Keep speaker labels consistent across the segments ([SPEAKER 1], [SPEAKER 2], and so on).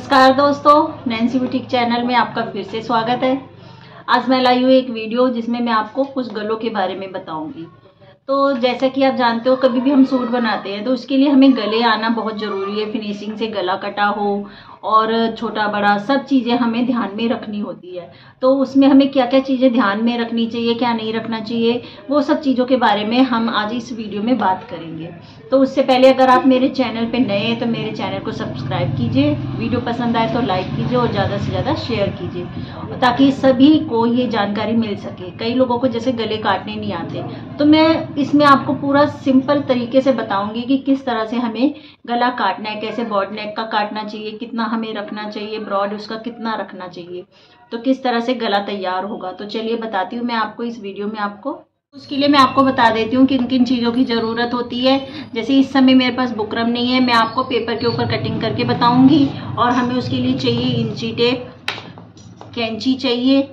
[SPEAKER 1] नमस्कार दोस्तों, Nancy boutique channel में आपका फिर से स्वागत है। आज मैं लाई हूँ एक वीडियो जिसमें मैं आपको कुछ गलों के बारे में बताऊंगी। तो जैसा कि आप जानते हो, कभी भी हम सूट बनाते हैं तो उसके लिए हमें गले आना बहुत ज़रूरी है। फिनिशिंग से गला कटा हो और छोटा बड़ा सब चीज़ें हमें ध्यान में रखनी होती है। तो उसमें हमें क्या क्या चीज़ें ध्यान में रखनी चाहिए, क्या नहीं रखना चाहिए, वो सब चीज़ों के बारे में हम आज इस वीडियो में बात करेंगे। तो उससे पहले अगर आप मेरे चैनल पे नए हैं तो मेरे चैनल को सब्सक्राइब कीजिए, वीडियो पसंद आए तो लाइक कीजिए और ज़्यादा से ज़्यादा शेयर कीजिए ताकि सभी को ये जानकारी मिल सके। कई लोगों को जैसे गले काटने नहीं आते, तो मैं इसमें आपको पूरा सिंपल तरीके से बताऊंगी कि किस तरह से हमें गला काटना है, कैसे बॉड नेक का काटना चाहिए, कितना हमें रखना चाहिए, ब्रॉड उसका कितना रखना चाहिए, तो किस तरह से गला तैयार होगा। तो चलिए बताती हूँ मैं आपको इस वीडियो में। आपको उसके लिए मैं आपको बता देती हूँ किन किन चीज़ों की ज़रूरत होती है। जैसे इस समय मेरे पास बुकरम नहीं है, मैं आपको पेपर के ऊपर कटिंग करके बताऊँगी। और हमें उसके लिए चाहिए इंची टेप, कैंची चाहिए,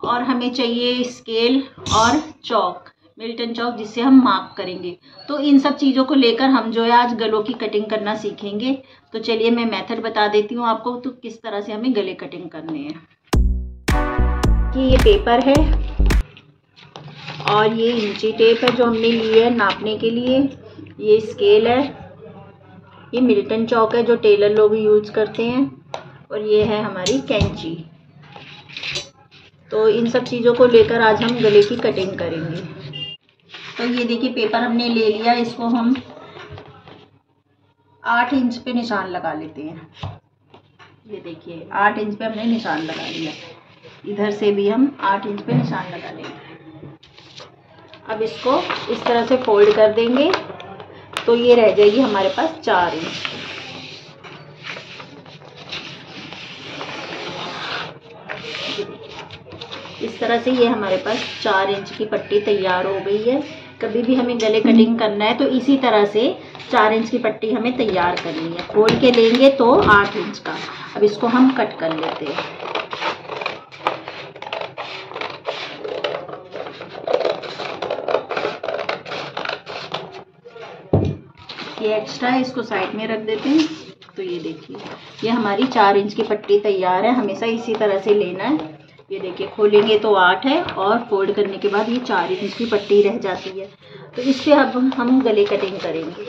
[SPEAKER 1] और हमें चाहिए स्केल और चौक, मिल्टन चौक, जिससे हम मार्क करेंगे। तो इन सब चीज़ों को लेकर हम जो है आज गलों की कटिंग करना सीखेंगे। तो चलिए मैं मेथड बता देती हूँ आपको, तो किस तरह से हमें गले कटिंग करने हैं। कि ये पेपर है और ये इंची टेप है जो हमने ली है नापने के लिए, ये स्केल है, ये मिल्टन चौक है जो टेलर लोग यूज करते हैं, और ये है हमारी कैंची। तो इन सब चीज़ों को लेकर आज हम गले की कटिंग करेंगे। तो ये देखिए पेपर हमने ले लिया, इसको हम 8 इंच पे निशान लगा लेते हैं। ये देखिए 8 इंच पे हमने निशान लगा लिया, इधर से भी हम 8 इंच पे निशान लगा लेंगे। अब इसको इस तरह से फोल्ड कर देंगे तो ये रह जाएगी हमारे पास 4 इंच। इस तरह से ये हमारे पास 4 इंच की पट्टी तैयार हो गई है। कभी भी हमें गले कटिंग करना है तो इसी तरह से 4 इंच की पट्टी हमें तैयार करनी है। खोल के लेंगे तो 8 इंच का। अब इसको हम कट कर लेते हैं। ये एक्स्ट्रा है, इसको साइड में रख देते हैं। तो ये देखिए ये हमारी 4 इंच की पट्टी तैयार है। हमेशा इसी तरह से लेना है। ये देखिए खोलेंगे तो 8 है और फोल्ड करने के बाद ये 4 इंच की पट्टी रह जाती है। तो इस पे अब हम गले कटिंग करेंगे।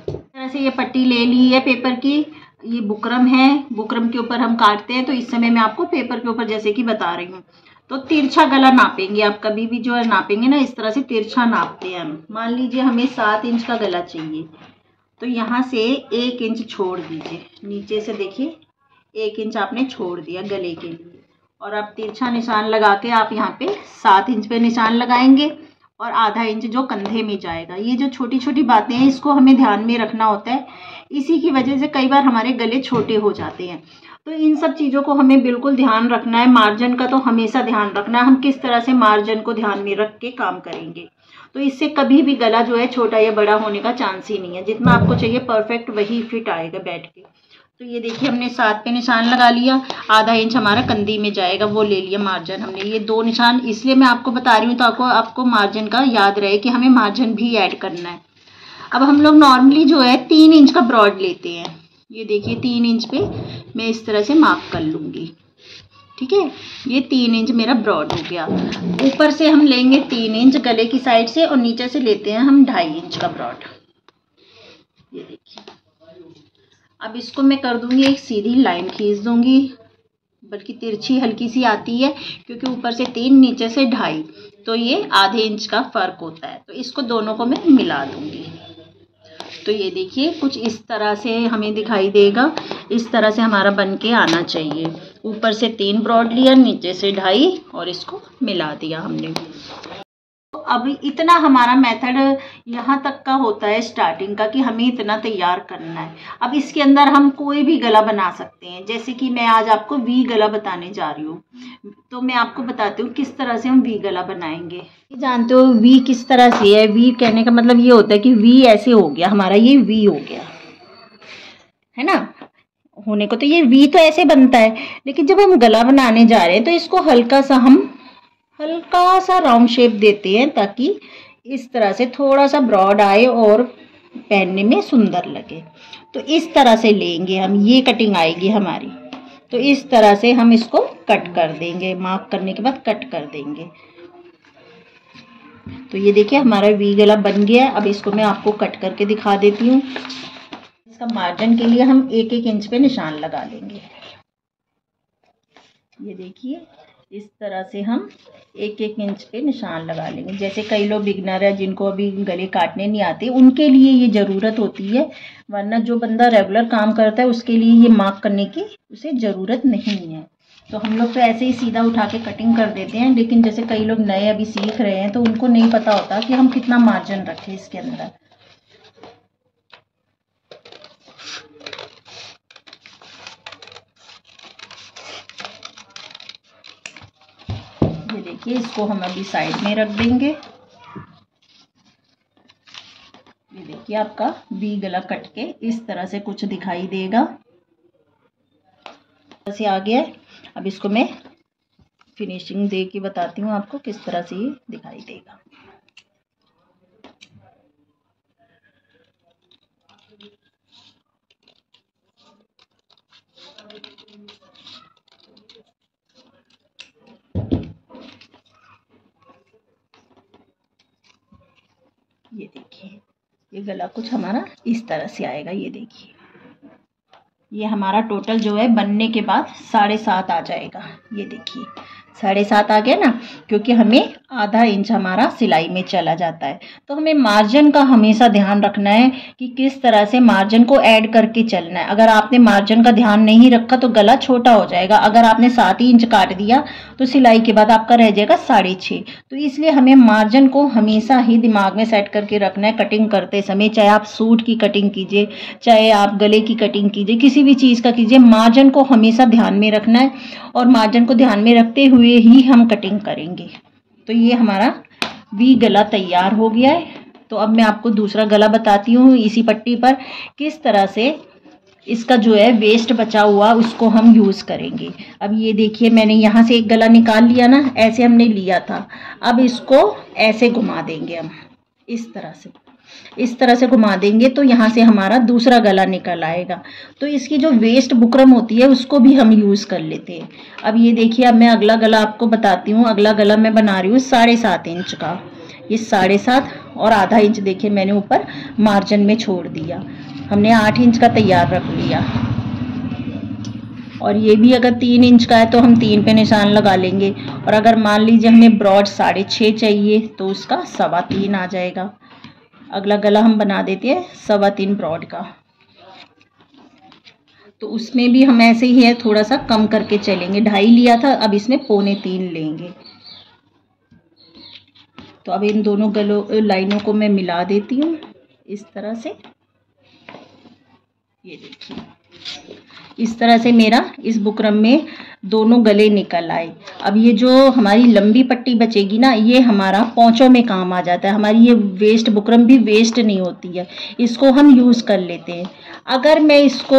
[SPEAKER 1] इस तरह से ये पट्टी ले ली है पेपर की। ये बुकरम है, बुकरम के ऊपर हम काटते हैं। तो इस समय मैं आपको पेपर के ऊपर जैसे कि बता रही हूँ। तो तिरछा गला नापेंगे। आप कभी भी जो है नापेंगे ना, इस तरह से तिरछा नापते हैं हम। मान लीजिए हमें 7 इंच का गला चाहिए, तो यहाँ से 1 इंच छोड़ दीजिए। नीचे से देखिए 1 इंच आपने छोड़ दिया गले के लिए, और आप तिरछा निशान लगा के आप यहाँ पे 7 इंच पे निशान लगाएंगे, और आधा इंच जो कंधे में जाएगा। ये जो छोटी छोटी बातें हैं इसको हमें ध्यान में रखना होता है। इसी की वजह से कई बार हमारे गले छोटे हो जाते हैं। तो इन सब चीज़ों को हमें बिल्कुल ध्यान रखना है। मार्जिन का तो हमेशा ध्यान रखना है। हम किस तरह से मार्जिन को ध्यान में रख के काम करेंगे, तो इससे कभी भी गला जो है छोटा या बड़ा होने का चांस ही नहीं है। जितना आपको चाहिए परफेक्ट वही फिट आएगा बैठ के। तो ये देखिए हमने 7 पे निशान लगा लिया, आधा इंच हमारा कंधी में जाएगा, वो ले लिया मार्जिन हमने। ये 2 निशान इसलिए मैं आपको बता रही हूँ तो आपको मार्जिन का याद रहे कि हमें मार्जिन भी ऐड करना है। अब हम लोग नॉर्मली जो है 3 इंच का ब्रॉड लेते हैं। ये देखिए 3 इंच पे मैं इस तरह से मार्क कर लूँगी। ठीक है, ये 3 इंच मेरा ब्रॉड हो गया। ऊपर से हम लेंगे 3 इंच गले की साइड से, और नीचे से लेते हैं हम 2.5 इंच का ब्रॉड। ये देखिए अब इसको मैं कर दूंगी, एक सीधी लाइन खींच दूंगी, बल्कि तिरछी हल्की सी आती है क्योंकि ऊपर से 3 नीचे से 2.5, तो ये आधे इंच का फर्क होता है। तो इसको दोनों को मैं मिला दूंगी। तो ये देखिए कुछ इस तरह से हमें दिखाई देगा। इस तरह से हमारा बन के आना चाहिए। ऊपर से 3 ब्रॉड लिया, नीचे से 2.5, और इसको मिला दिया हमने। तो अब इतना हमारा मेथड यहाँ तक का होता है स्टार्टिंग का, कि हमें इतना तैयार करना है। अब इसके अंदर हम कोई भी गला बना सकते हैं। जैसे कि मैं आज आपको वी गला बताने जा रही हूँ, तो मैं आपको बताती हूँ किस तरह से हम वी गला बनाएंगे। जानते हो वी किस तरह से है? वी कहने का मतलब ये होता है कि वी ऐसे हो गया हमारा, ये वी हो गया है ना। होने को तो ये वी तो ऐसे बनता है, लेकिन जब हम गला बनाने जा रहे हैं तो इसको हल्का सा राउंड शेप देते हैं, ताकि इस तरह से थोड़ा सा ब्रॉड आए और पहनने में सुंदर लगे। तो इस तरह से लेंगे हम, ये कटिंग आएगी हमारी। तो इस तरह से हम इसको कट कर देंगे, मार्क करने के बाद कट कर देंगे। तो ये देखिए हमारा वी गला बन गया है। अब इसको मैं आपको कट करके दिखा देती हूँ। इसका मार्जिन के लिए हम 1-1 इंच पे निशान लगा लेंगे। ये देखिए इस तरह से हम 1-1 इंच पे निशान लगा लेंगे। जैसे कई लोग बिगनर है जिनको अभी गले काटने नहीं आते, उनके लिए ये ज़रूरत होती है, वरना जो बंदा रेगुलर काम करता है उसके लिए ये मार्क करने की उसे ज़रूरत नहीं है। तो हम लोग तो ऐसे ही सीधा उठा के कटिंग कर देते हैं, लेकिन जैसे कई लोग नए अभी सीख रहे हैं तो उनको नहीं पता होता कि हम कितना मार्जिन रखें इसके अंदर। ये देखिए इसको हम अभी साइड में रख देंगे। ये देखिए आपका वी गला कट के इस तरह से कुछ दिखाई देगा, ऐसे आ गया है। अब इसको मैं फिनिशिंग दे के बताती हूँ आपको किस तरह से ये दिखाई देगा। ये देखिए ये गला कुछ हमारा इस तरह से आएगा। ये देखिए ये हमारा टोटल जो है बनने के बाद 7.5 आ जाएगा। ये देखिए 7.5 आ गया ना, क्योंकि हमें आधा इंच हमारा सिलाई में चला जाता है। तो हमें मार्जिन का हमेशा ध्यान रखना है कि किस तरह से मार्जिन को ऐड करके चलना है। अगर आपने मार्जिन का ध्यान नहीं रखा तो गला छोटा हो जाएगा। अगर आपने 7 इंच काट दिया तो सिलाई के बाद आपका रह जाएगा 6.5। तो इसलिए हमें मार्जिन को हमेशा ही दिमाग में सेट करके रखना है कटिंग करते समय। चाहे आप सूट की कटिंग कीजिए, चाहे आप गले की कटिंग कीजिए, किसी भी चीज़ का कीजिए, मार्जिन को हमेशा ध्यान में रखना है और मार्जिन को ध्यान में रखते हुए ही हम कटिंग करेंगे। तो ये हमारा वी गला तैयार हो गया है। तो अब मैं आपको दूसरा गला बताती हूँ इसी पट्टी पर किस तरह से इसका जो है वेस्ट बचा हुआ उसको हम यूज़ करेंगे। अब ये देखिए मैंने यहाँ से एक गला निकाल लिया ना, ऐसे हमने लिया था। अब इसको ऐसे घुमा देंगे हम, इस तरह से घुमा देंगे तो यहाँ से हमारा दूसरा गला निकल आएगा। तो इसकी जो वेस्ट बुकरम होती है उसको भी हम यूज़ कर लेते हैं। अब ये देखिए अब मैं अगला गला आपको बताती हूँ। अगला गला मैं बना रही हूँ 7.5 इंच का। ये 7.5 और आधा इंच देखिए मैंने ऊपर मार्जिन में छोड़ दिया। हमने 8 इंच का तैयार रख लिया। और ये भी अगर 3 इंच का है तो हम 3 पे निशान लगा लेंगे। और अगर मान लीजिए हमें ब्रॉड 6.5 चाहिए तो उसका 3.25 आ जाएगा। अगला गला हम बना देते हैं 3.25 ब्रॉड का। तो उसमें भी हम ऐसे ही है, थोड़ा सा कम करके चलेंगे। 2.5 लिया था, अब इसमें 2.25 लेंगे। तो अब इन दोनों गलों लाइनों को मैं मिला देती हूँ इस तरह से। ये देखिए इस तरह से मेरा इस बुकरम में दोनों गले निकल आए। अब ये जो हमारी लंबी पट्टी बचेगी ना, ये हमारा पोंचों में काम आ जाता है। हमारी ये वेस्ट बुकरम भी वेस्ट नहीं होती है, इसको हम यूज़ कर लेते हैं। अगर मैं इसको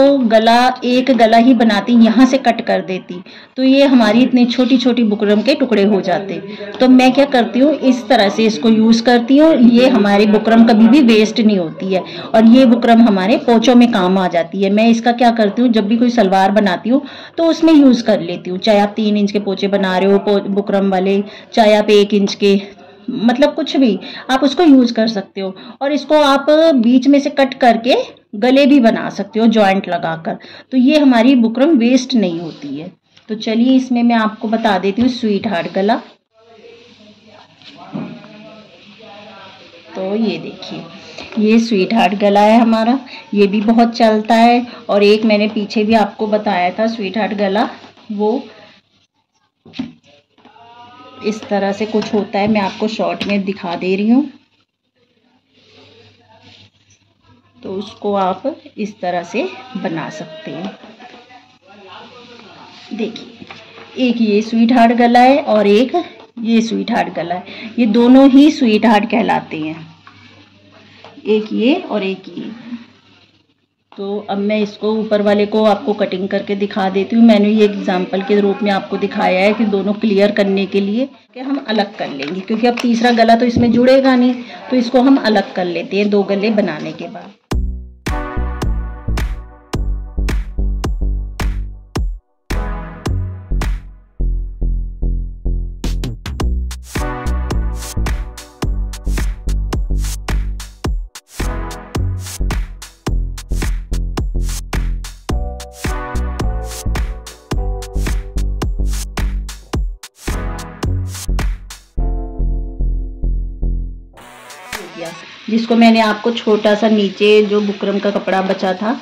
[SPEAKER 1] एक गला ही बनाती, यहाँ से कट कर देती, तो ये हमारी इतनी छोटी छोटी बुकरम के टुकड़े हो जाते। तो मैं क्या करती हूँ, इस तरह से इसको यूज़ करती हूँ। ये हमारी बुकरम कभी भी वेस्ट नहीं होती है और ये बुकरम हमारे पोंचों में काम आ जाती है। मैं इसका क्या करती हूँ, जब भी कोई सलवार बनाती हूँ तो उसमें यूज़ कर लेती हूँ। चाहे आप 3 इंच के पोंचे बना रहे हो बुकरम वाले, चाहे आप 1 इंच के, मतलब कुछ भी आप उसको यूज़ कर सकते हो। और इसको आप बीच में से कट करके गले भी बना सकते हो जॉइंट लगाकर। तो ये हमारी बुकरम वेस्ट नहीं होती है। तो चलिए इसमें मैं आपको बता देती हूँ स्वीट हार्ट गला। तो ये देखिए ये स्वीट हार्ट गला है हमारा, ये भी बहुत चलता है। और एक मैंने पीछे भी आपको बताया था स्वीट हार्ट गला, वो इस तरह से कुछ होता है। मैं आपको शॉर्ट में दिखा दे रही हूँ। तो उसको आप इस तरह से बना सकते हैं। देखिए एक ये स्वीट हार्ट गला है और एक ये स्वीट हार्ट गला है। ये दोनों ही स्वीट हार्ट कहलाते हैं, एक ये और एक ये। तो अब मैं इसको ऊपर वाले को आपको कटिंग करके दिखा देती हूँ। मैंने ये एग्जांपल के रूप में आपको दिखाया है कि दोनों क्लियर करने के लिए कि हम अलग कर लेंगे, क्योंकि अब तीसरा गला तो इसमें जुड़ेगा नहीं, तो इसको हम अलग कर लेते हैं 2 गले बनाने के बाद। जिसको मैंने आपको छोटा सा नीचे जो बुकरम का कपड़ा बचा था,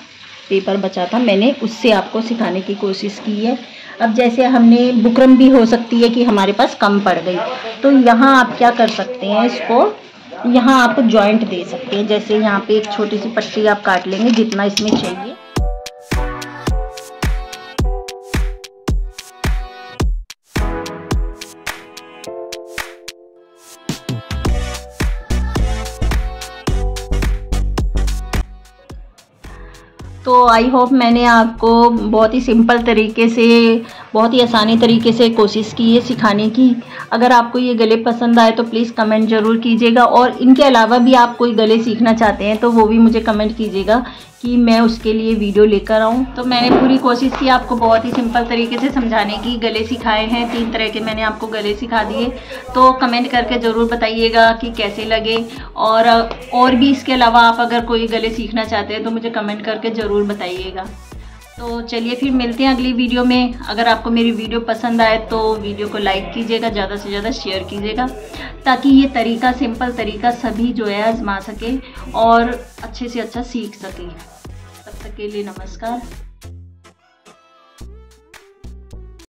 [SPEAKER 1] पेपर बचा था, मैंने उससे आपको सिखाने की कोशिश की है। अब जैसे हमने बुकरम भी हो सकती है कि हमारे पास कम पड़ गई, तो यहाँ आप क्या कर सकते हैं, इसको यहाँ आप जॉइंट दे सकते हैं। जैसे यहाँ पे एक छोटी सी पट्टी आप काट लेंगे जितना इसमें चाहिए। तो आई होप मैंने आपको बहुत ही सिंपल तरीके से, बहुत ही आसानी तरीके से कोशिश की है सिखाने की। अगर आपको ये गले पसंद आए तो प्लीज़ कमेंट ज़रूर कीजिएगा, और इनके अलावा भी आप कोई गले सीखना चाहते हैं तो वो भी मुझे कमेंट कीजिएगा कि मैं उसके लिए वीडियो लेकर आऊँ। तो मैंने पूरी कोशिश की आपको बहुत ही सिंपल तरीके से समझाने की। गले सिखाए हैं 3 तरह के, मैंने आपको गले सिखा दिए। तो कमेंट करके ज़रूर बताइएगा कि कैसे लगे, और भी इसके अलावा आप अगर कोई गले सीखना चाहते हैं तो मुझे कमेंट करके ज़रूर बताइएगा। तो चलिए फिर मिलते हैं अगली वीडियो में। अगर आपको मेरी वीडियो पसंद आए तो वीडियो को लाइक कीजिएगा, ज़्यादा से ज़्यादा शेयर कीजिएगा, ताकि ये तरीका, सिंपल तरीका सभी जो है आजमा सके और अच्छे से अच्छा सीख सके। तब तक के लिए नमस्कार।